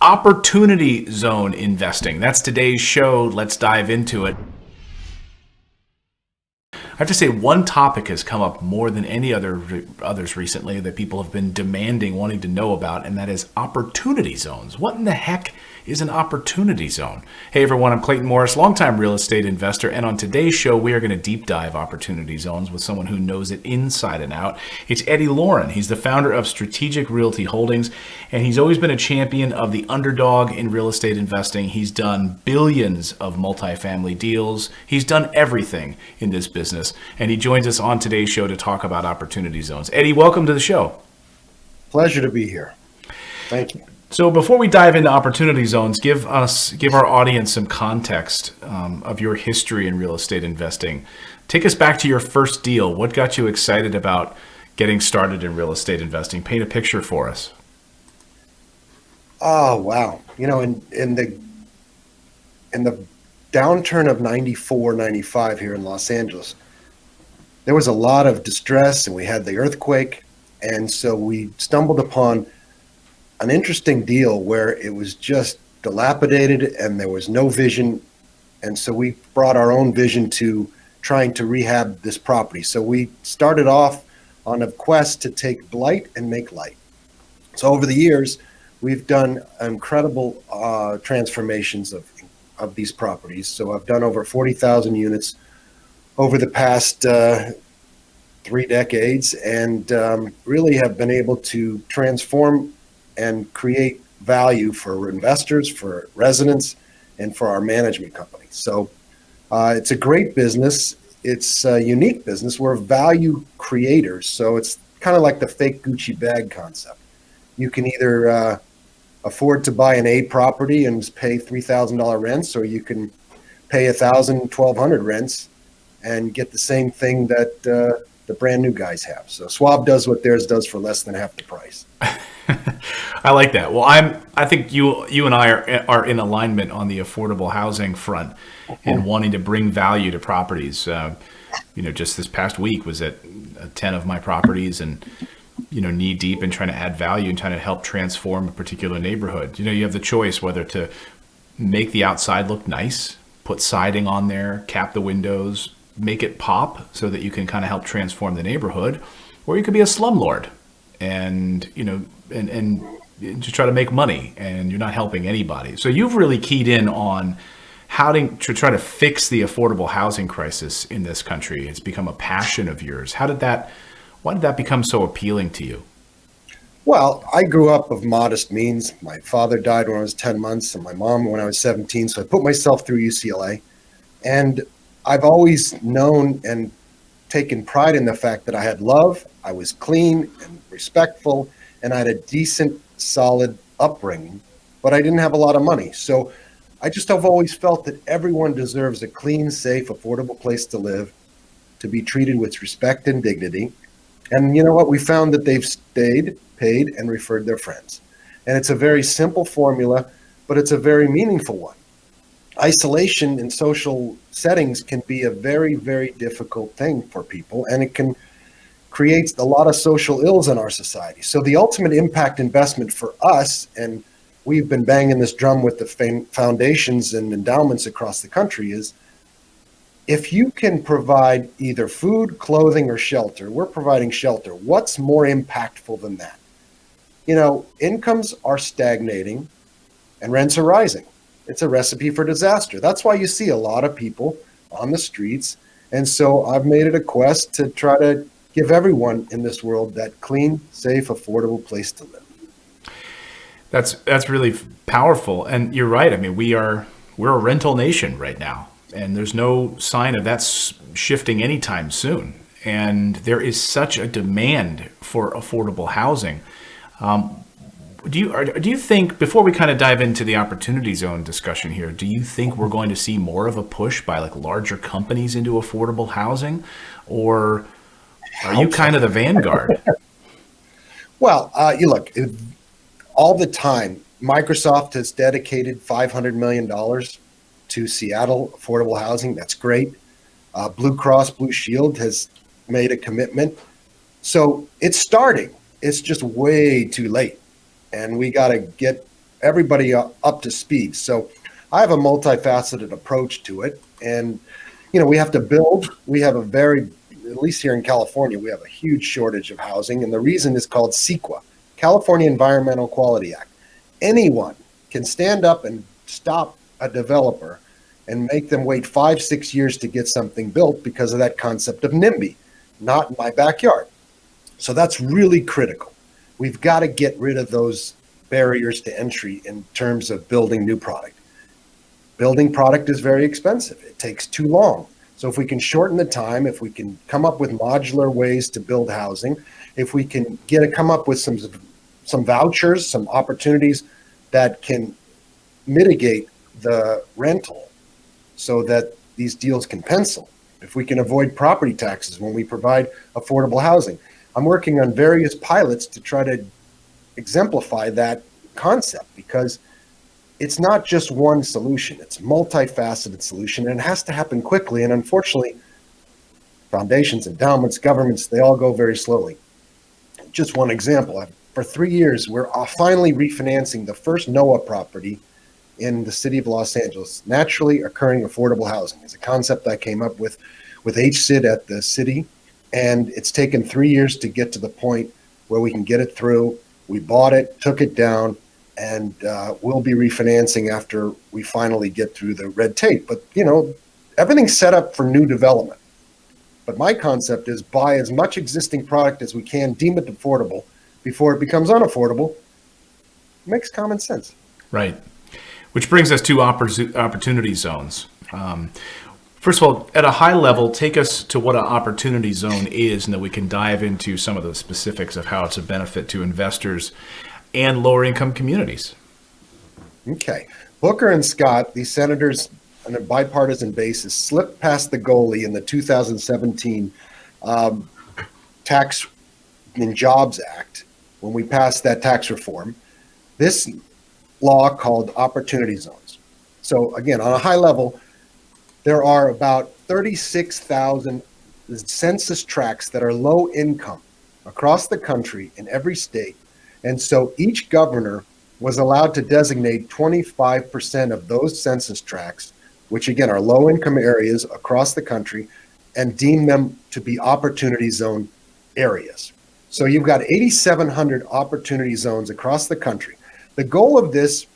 opportunity zone investing. That's today's show. Let's dive into it. I have to say, one topic has come up more than any others recently that people have been demanding, wanting to know about, and that is opportunity zones. What in the heck is an opportunity zone? Hey everyone, I'm Clayton Morris, longtime real estate investor, and on today's show, we are going to deep dive opportunity zones with someone who knows it inside and out. It's Eddie Lorin. He's the founder of Strategic Realty Holdings, and he's always been a champion of the underdog in real estate investing. He's done billions of multifamily deals. He's done everything in this business, and he joins us on today's show to talk about opportunity zones. Eddie, welcome to the show. Pleasure to be here. Thank you. So before we dive into opportunity zones, give our audience some context of your history in real estate investing. Take us back to your first deal. What got you excited about getting started in real estate investing? Paint a picture for us. Oh, wow. You know, in the downturn of 94, 95 here in Los Angeles, there was a lot of distress and we had the earthquake. And so we stumbled upon an interesting deal where it was just dilapidated and there was no vision. And so we brought our own vision to trying to rehab this property. So we started off on a quest to take blight and make light. So over the years, we've done incredible transformations of these properties. So I've done over 40,000 units over the past 3 decades and really have been able to transform and create value for investors, for residents, and for our management company. So it's a great business. It's a unique business. We're value creators. So it's kind of like the fake Gucci bag concept. You can either afford to buy an A property and pay $3,000 rents, or you can pay $1,000, $1,200 rents and get the same thing that the brand new guys have. So Schwab does what theirs does for less than half the price. I like that. Well, I think you and I are in alignment on the affordable housing front and wanting to bring value to properties. Just this past week was at 10 of my properties and, knee deep in trying to add value and trying to help transform a particular neighborhood. You have the choice whether to make the outside look nice, put siding on there, cap the windows, make it pop so that you can kind of help transform the neighborhood, or you could be a slumlord and just try to make money and you're not helping anybody. So you've really keyed in on how to try to fix the affordable housing crisis in this country. It's become a passion of yours. Why did that become so appealing to you? Well, I grew up of modest means. My father died when I was 10 months and my mom when I was 17. So I put myself through UCLA, and I've always known and taken pride in the fact that I had love, I was clean and respectful, and I had a decent, solid upbringing, but I didn't have a lot of money. So I just have always felt that everyone deserves a clean, safe, affordable place to live, to be treated with respect and dignity. And you know what? We found that they've stayed, paid, and referred their friends. And it's a very simple formula, but it's a very meaningful one. Isolation in social settings can be a very, very difficult thing for people, and it can create a lot of social ills in our society. So the ultimate impact investment for us, and we've been banging this drum with the foundations and endowments across the country, is if you can provide either food, clothing, or shelter, we're providing shelter. What's more impactful than that? Incomes are stagnating and rents are rising. It's a recipe for disaster. That's why you see a lot of people on the streets. And so I've made it a quest to try to give everyone in this world that clean, safe, affordable place to live. That's really powerful. And you're right. I mean, we're a rental nation right now, and there's no sign of that shifting anytime soon. And there is such a demand for affordable housing. Do you think, before we kind of dive into the opportunity zone discussion here, do you think we're going to see more of a push by like larger companies into affordable housing, or are you kind of the vanguard? Well, you look, all the time, Microsoft has dedicated $500 million to Seattle affordable housing. That's great. Blue Cross Blue Shield has made a commitment. So it's starting. It's just way too late. And we got to get everybody up to speed. So I have a multifaceted approach to it. And, we have to build. We have at least here in California, we have a huge shortage of housing. And the reason is called CEQA, California Environmental Quality Act. Anyone can stand up and stop a developer and make them wait 5-6 years to get something built because of that concept of NIMBY, not in my backyard. So that's really critical. We've got to get rid of those barriers to entry in terms of building new product. Building product is very expensive. It takes too long. So if we can shorten the time, if we can come up with modular ways to build housing, if we can come up with some vouchers, some opportunities that can mitigate the rental so that these deals can pencil. If we can avoid property taxes when we provide affordable housing. I'm working on various pilots to try to exemplify that concept, because it's not just one solution. It's a multifaceted solution, and it has to happen quickly. And unfortunately, foundations, endowments, governments, they all go very slowly. Just one example, for 3 years, we're finally refinancing the first NOAA property in the city of Los Angeles. Naturally occurring affordable housing is a concept I came up with HSID at the city, and it's taken 3 years to get to the point where we can get it through. We bought it, took it down, and we'll be refinancing after we finally get through the red tape. But, everything's set up for new development. But my concept is buy as much existing product as we can, deem it affordable before it becomes unaffordable. It makes common sense. Right. Which brings us to opportunity zones. First of all, at a high level, take us to what an opportunity zone is, and then we can dive into some of the specifics of how it's a benefit to investors and lower income communities. Okay. Booker and Scott, these senators on a bipartisan basis, slipped past the goalie in the 2017 Tax and Jobs Act when we passed that tax reform. This law called opportunity zones. So again, on a high level, there are about 36,000 census tracts that are low income across the country in every state. And so each governor was allowed to designate 25% of those census tracts, which again are low income areas across the country, and deem them to be opportunity zone areas. So you've got 8,700 opportunity zones across the country. The goal of this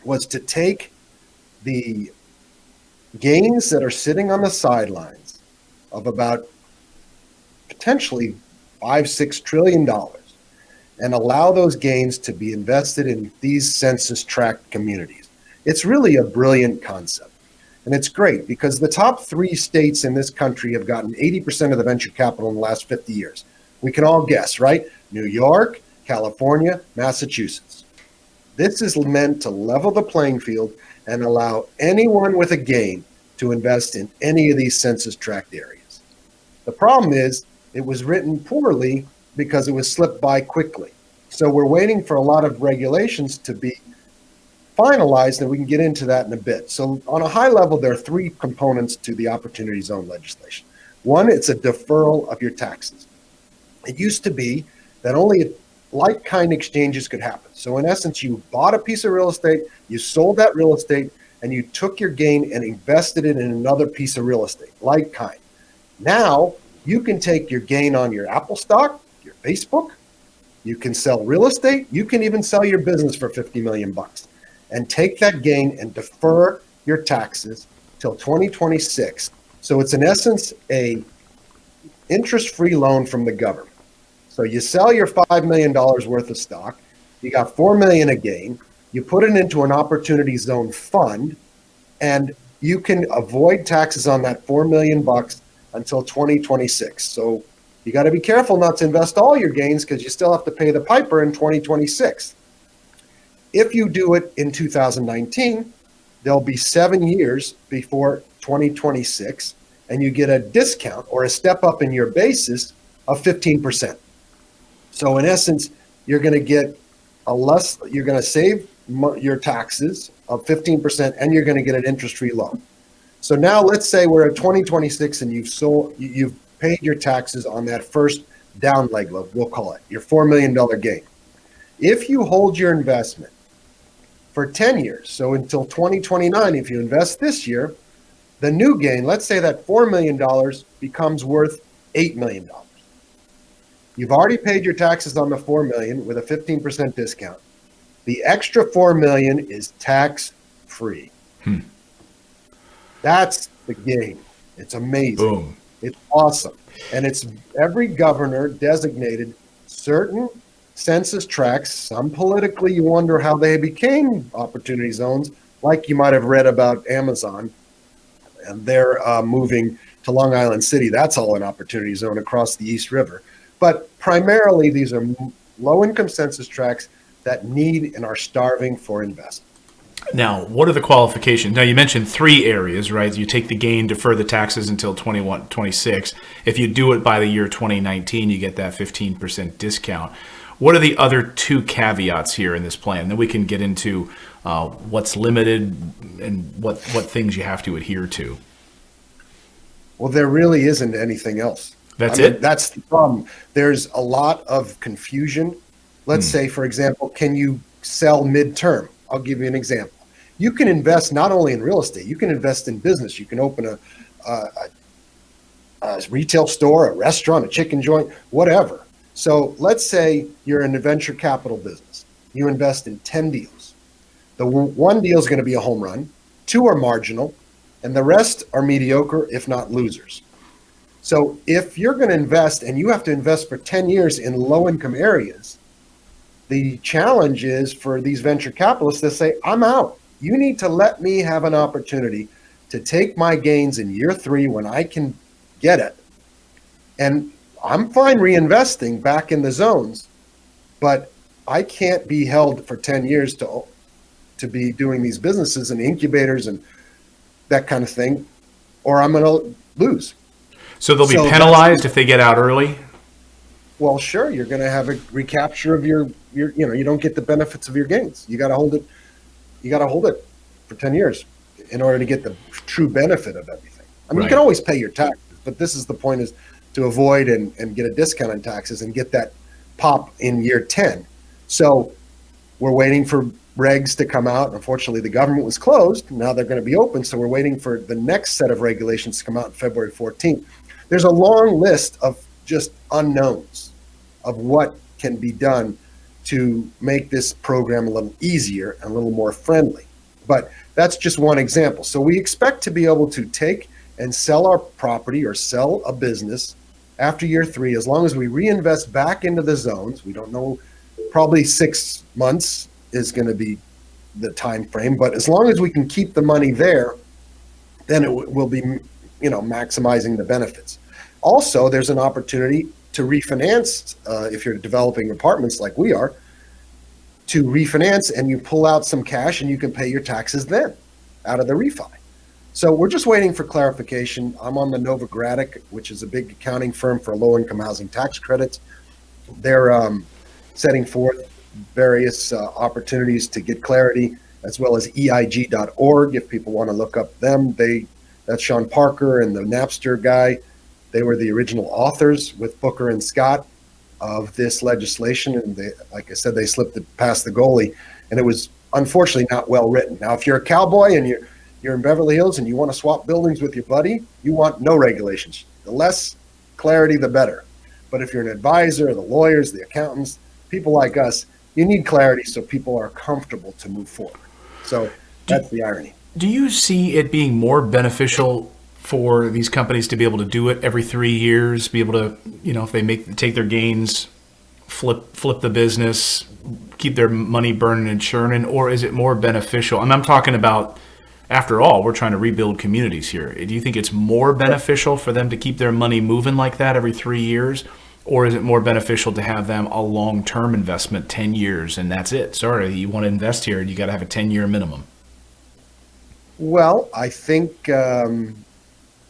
was to take the gains that are sitting on the sidelines of about potentially $5-6 trillion and allow those gains to be invested in these census tract communities. It's really a brilliant concept. And it's great because the top 3 states in this country have gotten 80% of the venture capital in the last 50 years. We can all guess, right? New York, California, Massachusetts. This is meant to level the playing field and allow anyone with a gain to invest in any of these census tract areas. The problem is it was written poorly because it was slipped by quickly. So we're waiting for a lot of regulations to be finalized, and we can get into that in a bit. So on a high level, there are 3 components to the opportunity zone legislation. One, it's a deferral of your taxes. It used to be that only like-kind exchanges could happen. So in essence, you bought a piece of real estate, you sold that real estate, and you took your gain and invested it in another piece of real estate, like-kind. Now, you can take your gain on your Apple stock, your Facebook, you can sell real estate, you can even sell your business for $50 million and take that gain and defer your taxes till 2026. So it's in essence a interest-free loan from the government. So you sell your $5 million worth of stock, you got $4 million a gain, you put it into an opportunity zone fund, and you can avoid taxes on that $4 million until 2026. So you got to be careful not to invest all your gains because you still have to pay the piper in 2026. If you do it in 2019, there'll be 7 years before 2026, and you get a discount or a step up in your basis of 15%. So in essence, you're going to get you're going to save your taxes of 15%, and you're going to get an interest-free loan. So now let's say we're at 2026 and you've paid your taxes on that first down leg, we'll call it, your $4 million gain. If you hold your investment for 10 years. So until 2029, if you invest this year, the new gain, let's say that $4 million becomes worth $8 million. You've already paid your taxes on the $4 million with a 15% discount. The extra $4 million is tax free. That's the game. It's amazing. Boom. It's awesome. And it's every governor designated certain census tracts. Some politically, you wonder how they became opportunity zones, like you might have read about Amazon, and they're moving to Long Island City. That's all an opportunity zone across the East River. But primarily, these are low-income census tracts that need and are starving for investment. Now, what are the qualifications? Now, you mentioned 3 areas, right? You take the gain, defer the taxes until 26. If you do it by the year 2019, you get that 15% discount. What are the other 2 caveats here in this plan? Then we can get into what's limited and what things you have to adhere to. Well, there really isn't anything else. That's it? That's the problem. There's a lot of confusion. Let's say, for example, can you sell midterm? I'll give you an example. You can invest not only in real estate, you can invest in business. You can open a retail store, a restaurant, a chicken joint, whatever. So let's say you're in a venture capital business. You invest in 10 deals. The one deal is going to be a home run, 2 are marginal, and the rest are mediocre, if not losers. So if you're going to invest and you have to invest for 10 years in low-income areas, the challenge is for these venture capitalists to say, I'm out. You need to let me have an opportunity to take my gains in year 3 when I can get it. And I'm fine reinvesting back in the zones, but I can't be held for 10 years to be doing these businesses and incubators and that kind of thing, or I'm going to lose. So they'll be penalized if they get out early? Well, sure, you're going to have a recapture of your you don't get the benefits of your gains. You got to hold it for 10 years in order to get the true benefit of everything. I mean, You can always pay your taxes, but this is the point, is to avoid and get a discount on taxes and get that pop in year 10. So we're waiting for regs to come out. Unfortunately, the government was closed. Now they're going to be open. So we're waiting for the next set of regulations to come out on February 14th. There's a long list of just unknowns of what can be done to make this program a little easier and a little more friendly. But that's just one example. So we expect to be able to take and sell our property or sell a business after year 3, as long as we reinvest back into the zones. We don't know, probably 6 months is going to be the time frame, but as long as we can keep the money there, then it will be, maximizing the benefits. Also, there's an opportunity to refinance if you're developing apartments like we are, to refinance, and you pull out some cash and you can pay your taxes then out of the refi. So we're just waiting for clarification. I'm on the Novogradac, which is a big accounting firm for low-income housing tax credits. They're setting forth various opportunities to get clarity, as well as EIG.org if people want to look up them. That's Sean Parker and the Napster guy. They were the original authors with Booker and Scott of this legislation, and they, like I said, they slipped it past the goalie, and it was unfortunately not well written. Now, if you're a cowboy and you're in Beverly Hills and you want to swap buildings with your buddy, you want no regulations. The less clarity, the better. But if you're an advisor, the lawyers, the accountants, people like us, you need clarity so people are comfortable to move forward. So that's the irony. Do you see it being more beneficial for these companies to be able to do it every 3 years, be able to, if they take their gains, flip the business, keep their money burning and churning, or is it more beneficial? And I'm talking about, after all, we're trying to rebuild communities here. Do you think it's more beneficial for them to keep their money moving like that every 3 years? Or is it more beneficial to have them a long-term investment, 10 years, and that's it? Sorry, you want to invest here, and you got to have a 10-year minimum. Well, I think,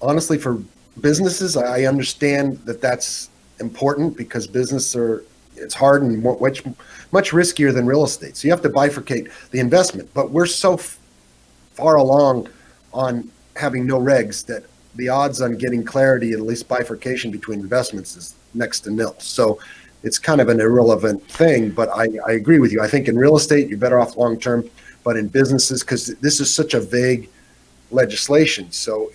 honestly, for businesses, I understand that that's important because it's hard and much riskier than real estate. So you have to bifurcate the investment. But we're so far along on having no regs that the odds on getting clarity, at least bifurcation between investments, is next to nil. So it's kind of an irrelevant thing, but I agree with you. I think in real estate, you're better off long-term. but in businesses, because this is such a vague legislation. So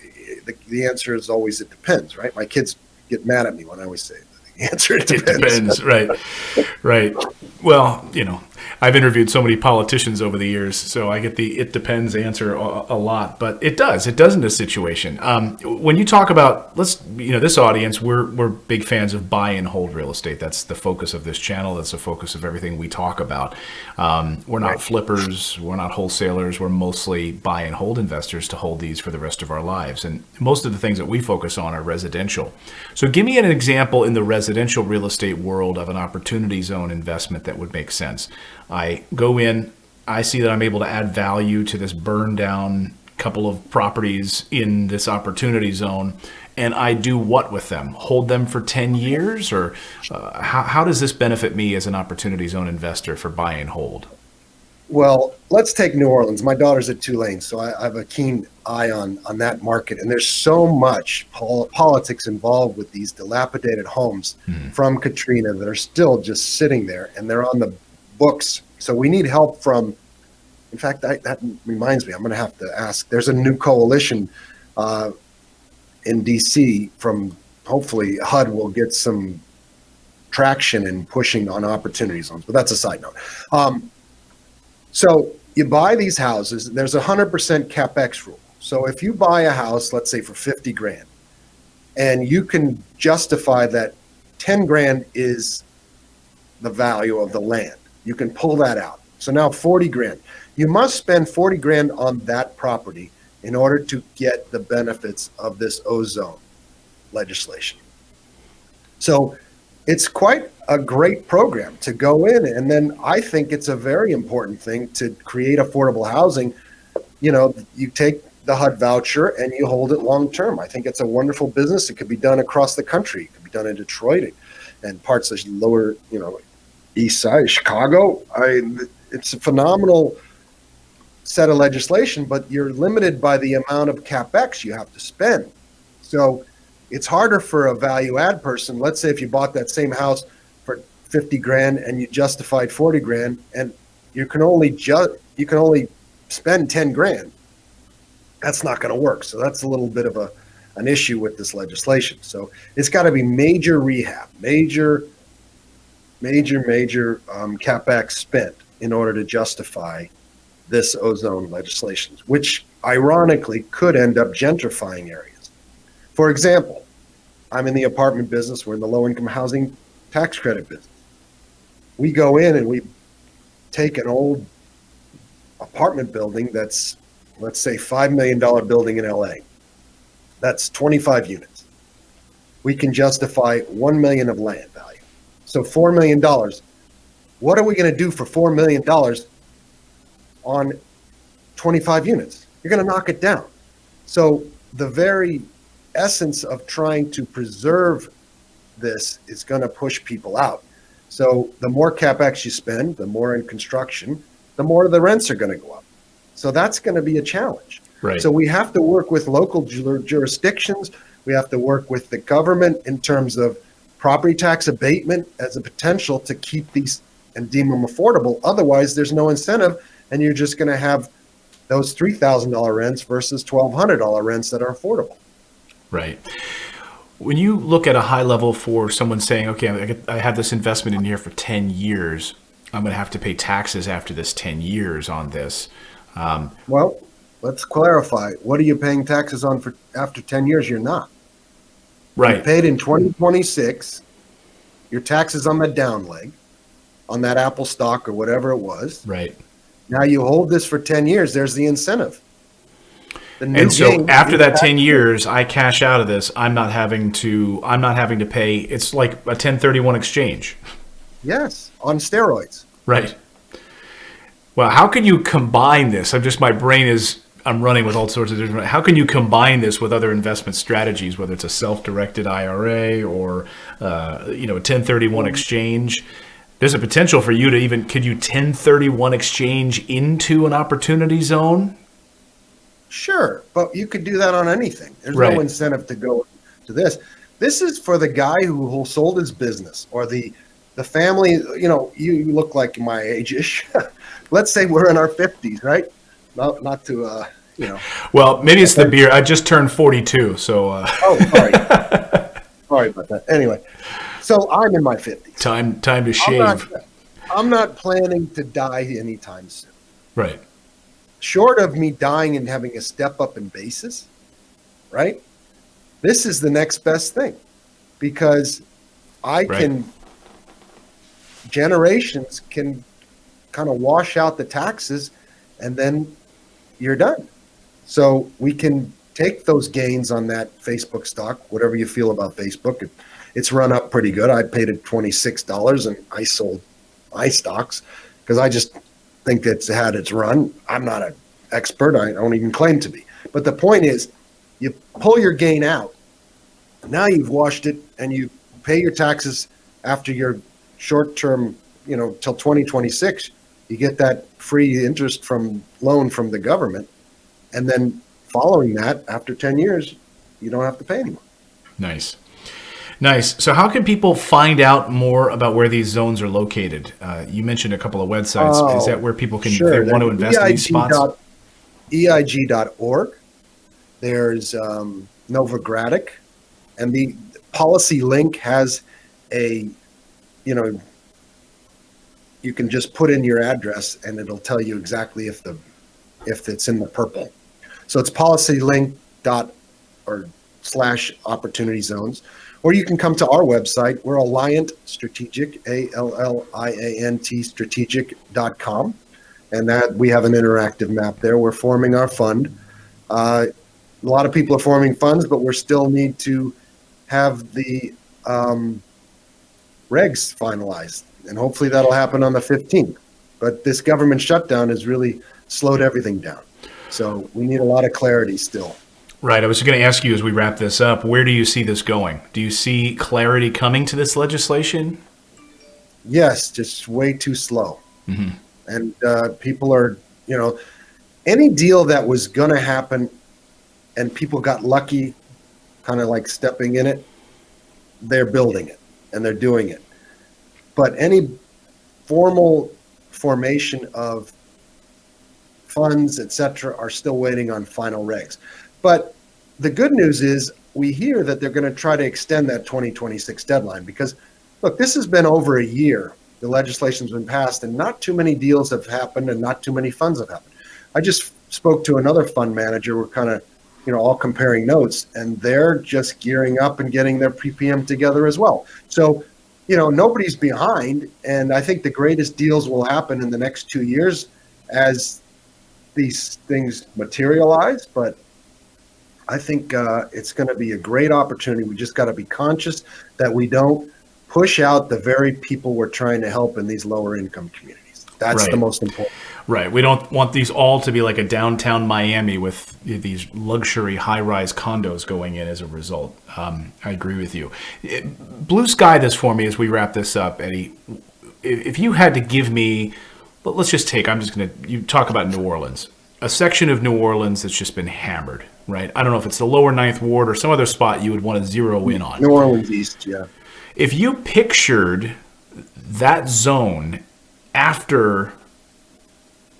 the answer is always it depends, right? My kids get mad at me when I always say the answer it depends. It depends, right? Right. Well, I've interviewed so many politicians over the years, so I get the "it depends" answer a lot. But it does in this situation. When you talk about, this audience, we're big fans of buy and hold real estate. That's the focus of this channel. That's the focus of everything we talk about. We're not flippers. We're not wholesalers. We're mostly buy and hold investors to hold these for the rest of our lives. And most of the things that we focus on are residential. So give me an example in the residential real estate world of an opportunity zone investment that would make sense. I go in, I see that I'm able to add value to this burned down couple of properties in this opportunity zone, and I do what with them? Hold them for 10 years? Or how does this benefit me as an opportunity zone investor for buy and hold? Well, let's take New Orleans. My daughter's at Tulane, so I have a keen eye on that market. And there's so much politics involved with these dilapidated homes from Katrina that are still just sitting there, and they're on the books. So we need help from, in fact, that reminds me, I'm going to have to ask. There's a new coalition in DC from, hopefully HUD will get some traction in pushing on opportunity zones, but that's a side note. So you buy these houses, there's 100% CapEx rule. So if you buy a house, let's say for 50 grand, and you can justify that 10 grand is the value of the land, you can pull that out. So now 40 grand. You must spend 40 grand on that property in order to get the benefits of this ozone legislation. So it's quite a great program to go in. And then I think it's a very important thing to create affordable housing. You take the HUD voucher and you hold it long term. I think it's a wonderful business. It could be done across the country. It could be done in Detroit and parts of lower, east side, Chicago. It's a phenomenal set of legislation, but you're limited by the amount of CapEx you have to spend. So it's harder for a value add person. Let's say if you bought that same house for 50 grand and you justified 40 grand and you can only spend 10 grand. That's not going to work. So that's a little bit of an issue with this legislation. So it's got to be major rehab, major CapEx spent in order to justify this ozone legislation, which ironically could end up gentrifying areas. For example, I'm in the apartment business. We're in the low-income housing tax credit business. We go in and we take an old apartment building that's, let's say, $5 million building in LA. That's 25 units. We can justify $1 million of land value. So $4 million. What are we going to do for $4 million on 25 units? You're going to knock it down. So the very essence of trying to preserve this is going to push people out. So the more CapEx you spend, the more in construction, the more the rents are going to go up. So that's going to be a challenge. Right. So we have to work with local jurisdictions. We have to work with the government in terms of property tax abatement as a potential to keep these and deem them affordable. Otherwise, there's no incentive, and you're just going to have those $3,000 rents versus $1,200 rents that are affordable. Right. When you look at a high level for someone saying, okay, I have this investment in here for 10 years, I'm going to have to pay taxes after this 10 years on this. Well, let's clarify. What are you paying taxes on for after 10 years? You're not. Right. You paid in 2026, your taxes on the down leg, on that Apple stock or whatever it was. Right. Now you hold this for 10 years. There's the incentive. And so after that 10 years, I cash out of this. I'm not having to pay. It's like a 1031 exchange. Yes, on steroids. Right. Well, how can you combine this? I'm running with all sorts of different. How can you combine this with other investment strategies, whether it's a self-directed IRA or a 1031 exchange? There's a potential for you to even, could you 1031 exchange into an opportunity zone? Sure, but you could do that on anything. There's Right. no incentive to go to this. This is for the guy who sold his business or the family. You look like my age-ish. let's say we're in our 50s, right? Not to, Well, maybe it's the beer. I just turned 42, so oh, sorry. Sorry about that. Anyway, so I'm in my 50s. time to I'm shave. I'm not planning to die anytime soon. Right. Short of me dying and having a step up in basis, right? This is the next best thing because generations can kind of wash out the taxes and then you're done. So we can take those gains on that Facebook stock, whatever you feel about Facebook. It's run up pretty good. I paid it $26 and I sold my stocks because I just think it's had its run. I'm not an expert. I don't even claim to be. But the point is, you pull your gain out. Now you've washed it and you pay your taxes after your short-term, till 2026. You get that free interest loan from the government. And then following that, after 10 years, you don't have to pay anymore. Nice. So how can people find out more about where these zones are located? You mentioned a couple of websites. Is that where people can, sure. if they want to invest in these spots? EIG.org. There's Novogradic. And the policy link has you can just put in your address and it'll tell you exactly if it's in the purple. So it's policylink./opportunity zones. Or you can come to our website. We're Alliant Strategic, ALLIANT strategic.com. And that we have an interactive map there. We're forming our fund. A lot of people are forming funds, but we still need to have the regs finalized. And hopefully that'll happen on the 15th. But this government shutdown has really slowed everything down. So we need a lot of clarity still. Right. I was going to ask you as we wrap this up, where do you see this going? Do you see clarity coming to this legislation? Yes, just way too slow. Mm-hmm. And people are, any deal that was going to happen and people got lucky, kind of like stepping in it, they're building it and they're doing it. But any formation of funds, etc., are still waiting on final regs. But the good news is we hear that they're going to try to extend that 2026 deadline because, look, this has been over a year. The legislation's been passed and not too many deals have happened and not too many funds have happened. I just spoke to another fund manager. We're kind of, all comparing notes, and they're just gearing up and getting their PPM together as well. So, nobody's behind. And I think the greatest deals will happen in the next 2 years as these things materialize. But I think it's going to be a great opportunity. We just got to be conscious that we don't push out the very people we're trying to help in these lower income communities. That's the most important. Right. We don't want these all to be like a downtown Miami with these luxury high-rise condos going in as a result. I agree with you. Blue sky this for me as we wrap this up, Eddie. If you had to give me, let's just take, you talk about New Orleans, a section of New Orleans that's just been hammered, right? I don't know if it's the lower Ninth Ward or some other spot you would want to zero in on. New Orleans East, yeah. If you pictured that zone after,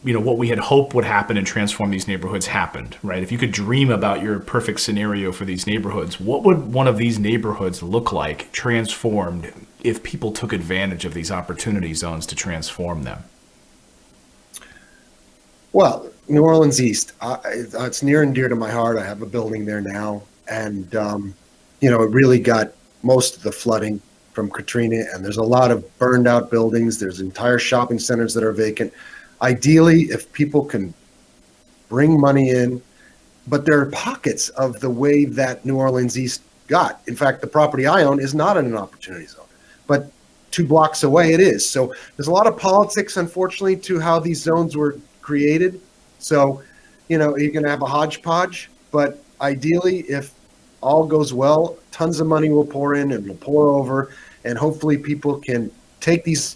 what we had hoped would happen and transform these neighborhoods happened, right? If you could dream about your perfect scenario for these neighborhoods, what would one of these neighborhoods look like transformed if people took advantage of these opportunity zones to transform them? Well, New Orleans East, it's near and dear to my heart. I have a building there now. And, it really got most of the flooding from Katrina. And there's a lot of burned out buildings. There's entire shopping centers that are vacant. Ideally, if people can bring money in, but there are pockets of the way that New Orleans East got. In fact, the property I own is not in an opportunity zone, but 2 blocks away it is. So there's a lot of politics, unfortunately, to how these zones were created. So, you're going to have a hodgepodge, but ideally, if all goes well, tons of money will pour in and will pour over, and hopefully people can take these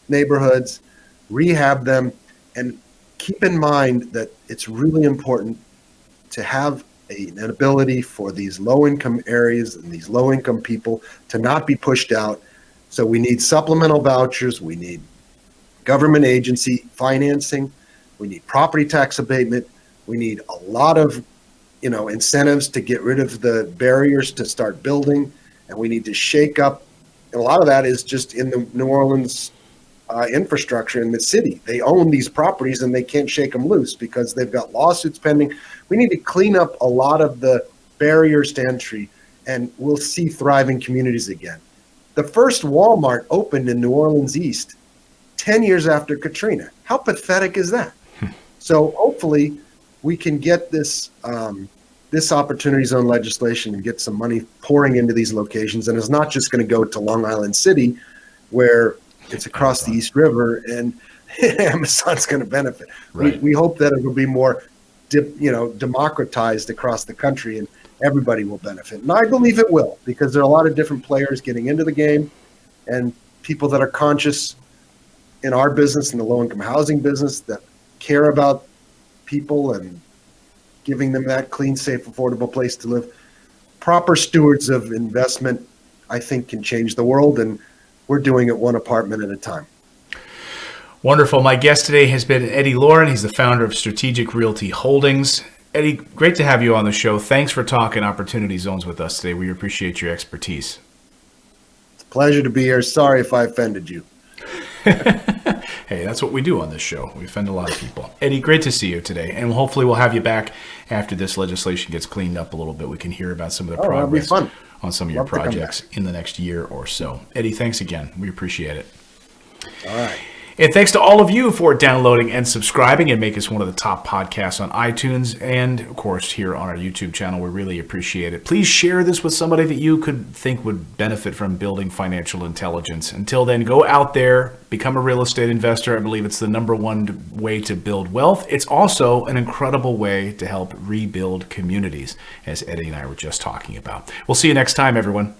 neighborhoods, rehab them, and keep in mind that it's really important to have an ability for these low-income areas and these low-income people to not be pushed out. So we need supplemental vouchers. We need government agency financing. We need property tax abatement. We need a lot of, incentives to get rid of the barriers to start building. And we need to shake up. And a lot of that is just in the New Orleans infrastructure in the city. They own these properties and they can't shake them loose because they've got lawsuits pending. We need to clean up a lot of the barriers to entry, and we'll see thriving communities again. The first Walmart opened in New Orleans East 10 years after Katrina. How pathetic is that? So hopefully we can get this opportunity zone legislation and get some money pouring into these locations. And it's not just going to go to Long Island City, where it's across the East River, and Amazon's going to benefit. Right. We hope that it will be more, democratized across the country, and everybody will benefit. And I believe it will, because there are a lot of different players getting into the game, and people that are conscious in our business, in the low-income housing business, that care about people and giving them that clean, safe, affordable place to live. Proper stewards of investment, I think, can change the world, and we're doing it one apartment at a time. Wonderful. My guest today has been Eddie Lorin. He's the founder of Strategic Realty Holdings. Eddie, great to have you on the show. Thanks for talking opportunity zones with us today. We appreciate your expertise. It's a pleasure to be here. Sorry if I offended you. Hey, that's what we do on this show. We offend a lot of people. Eddie, great to see you today. And hopefully we'll have you back after this legislation gets cleaned up a little bit. We can hear about some of the progress on some of your projects in the next year or so. Eddie, thanks again. We appreciate it. All right. And thanks to all of you for downloading and subscribing and make us one of the top podcasts on iTunes and, of course, here on our YouTube channel. We really appreciate it. Please share this with somebody that you could think would benefit from building financial intelligence. Until then, go out there, become a real estate investor. I believe it's the number one way to build wealth. It's also an incredible way to help rebuild communities, as Eddie and I were just talking about. We'll see you next time, everyone.